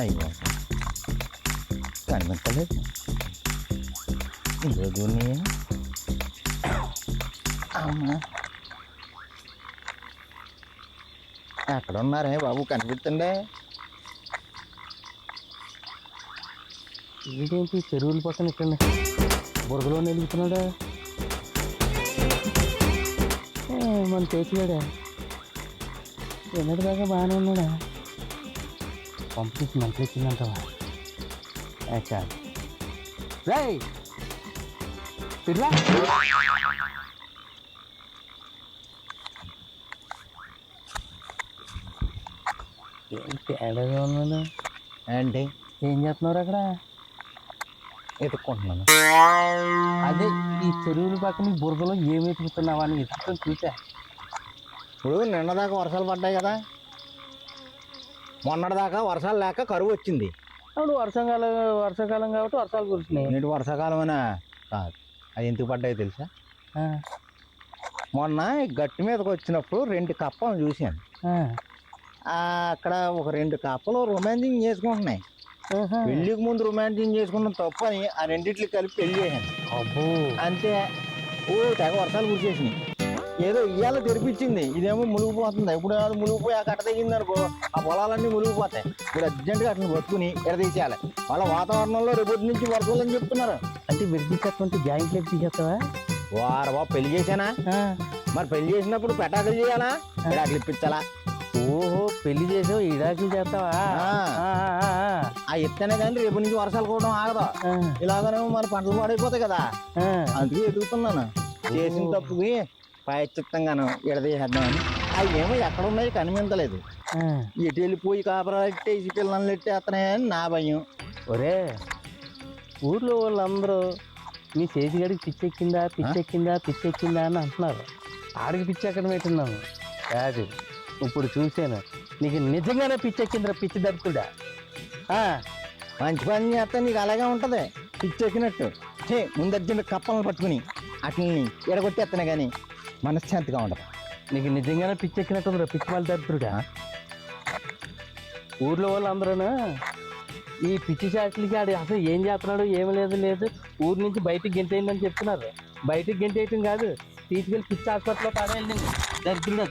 అయ్యో కనిపించలేదు ఇందులో అమ్మా ఎక్కడ ఉన్నారే బాబు కనిపిస్తుండే ఏంటి చెరువుల పక్కన ఇక్కడ బురదలో నిలుగుతున్నాడా మన చేతిగాడా ఎన్నటి దాకా బాగానే ఉన్నాడా పంపించి మంటలు ఇచ్చిందంటావా చాలు రాయ్ ఇట్లా తేడాగా ఉన్నాడు ఏంటి ఏం చేస్తున్నారు అక్కడ ఎత్తుక్కుంటున్నాను అదే ఈ చెరువుల పక్కన బురదలో ఏమి ఎత్తుకుతున్నావా అని ఎత్తుకొని చూసా ఇప్పుడు నిన్నదాకా వర్షాలు పడ్డాయి కదా మొన్నటిదాకా వర్షాలు లేక కరువు వచ్చింది అప్పుడు వర్షాకాలం కాబట్టి వర్షాలు కురుస్తున్నాయి నేటి వర్షాకాలం అనే కాదు అది ఎందుకు పడ్డాయి తెలుసా మొన్న గట్టి మీదకి వచ్చినప్పుడు 2 కప్పలు చూశాను అక్కడ ఒక 2 కప్పలు రొమాన్సింగ్ చేసుకుంటున్నాయి పెళ్ళికి ముందు రొమాన్సింగ్ చేసుకున్న తప్పు అని ఆ రెండింటికి కలిపి పెళ్లి చేశాను అబ్బో అంతే తెగ వర్షాలు కురిసేసినాయి ఏదో ఇవాళ తెరిపించింది ఇదేమో మునిగిపోతుంది ఇప్పుడు మునిగిపోయి ఆ కట్ట తెగింది అనుకో ఆ పొలాలన్నీ మునిగిపోతాయి ఇప్పుడు అర్జెంటుగా అట్లా పట్టుకుని ఎడదీసేయాలి వాళ్ళ వాతావరణంలో రేపటి నుంచి వర్షాలు అని చెప్తున్నారు అంటే విడిపించేటువంటి జాయింట్లు తీసేస్తావా వారు బాబు పెళ్లి చేశానా మరి పెళ్లి చేసినప్పుడు పెటాకులు చేయాలా పెటాకులు ఇప్పించాలా ఓహో పెళ్లి చేసావు ఇడాకులు చేస్తావా ఆ ఎత్తనే కానీ రేపు నుంచి వర్షాలు కూడా ఆగదు ఇలాగనేమో మన పంటలు పాడైపోతాయి కదా అందుకే ఎదుగుతున్నాను చేసిన తప్పుకి పాయచిత్తంగాను ఎడదీసేద్దామని అవి ఏమో ఎక్కడ ఉన్నాయి కనిపించలేదు ఎటు వెళ్ళిపోయి కాపరా ఎట్టేసి పిల్లల్ని ఎట్టేస్తున్నాయని నా భయం ఒరే ఊర్లో వాళ్ళందరూ మీ చేతిగడికి పిచ్చెక్కిందా అని అంటున్నారు ఆడికి పిచ్చి ఎక్కడ పెట్టినాము కాదు ఇప్పుడు చూశాను నీకు నిజంగానే పిచ్చెక్కిందిరా పిచ్చి దడుతుడా మంచి పని చేస్తే నీకు అలాగే ఉంటుంది పిచ్చెక్కినట్టు ముందు అర్జెంట్ కప్పలను పట్టుకుని అట్లని ఎడగొట్టేస్తున్నా కానీ మనశ్శాంతిగా ఉండదు నీకు నిజంగానే పిచ్చెక్కినట్టు పిచ్చి వాళ్ళ దడుతుడా ఊర్లో వాళ్ళందరూ ఈ పిచ్చి చాట్లకి ఆడు అసలు ఏం చేస్తున్నాడు ఏమి లేదు ఊరు నుంచి బయటికి గెంటేయండి చెప్తున్నారు బయటికి గెంటేయటం కాదు తీసుకెళ్ళి పిచ్చి హాస్పిటల్లో పడేయండి దరిద్రుడు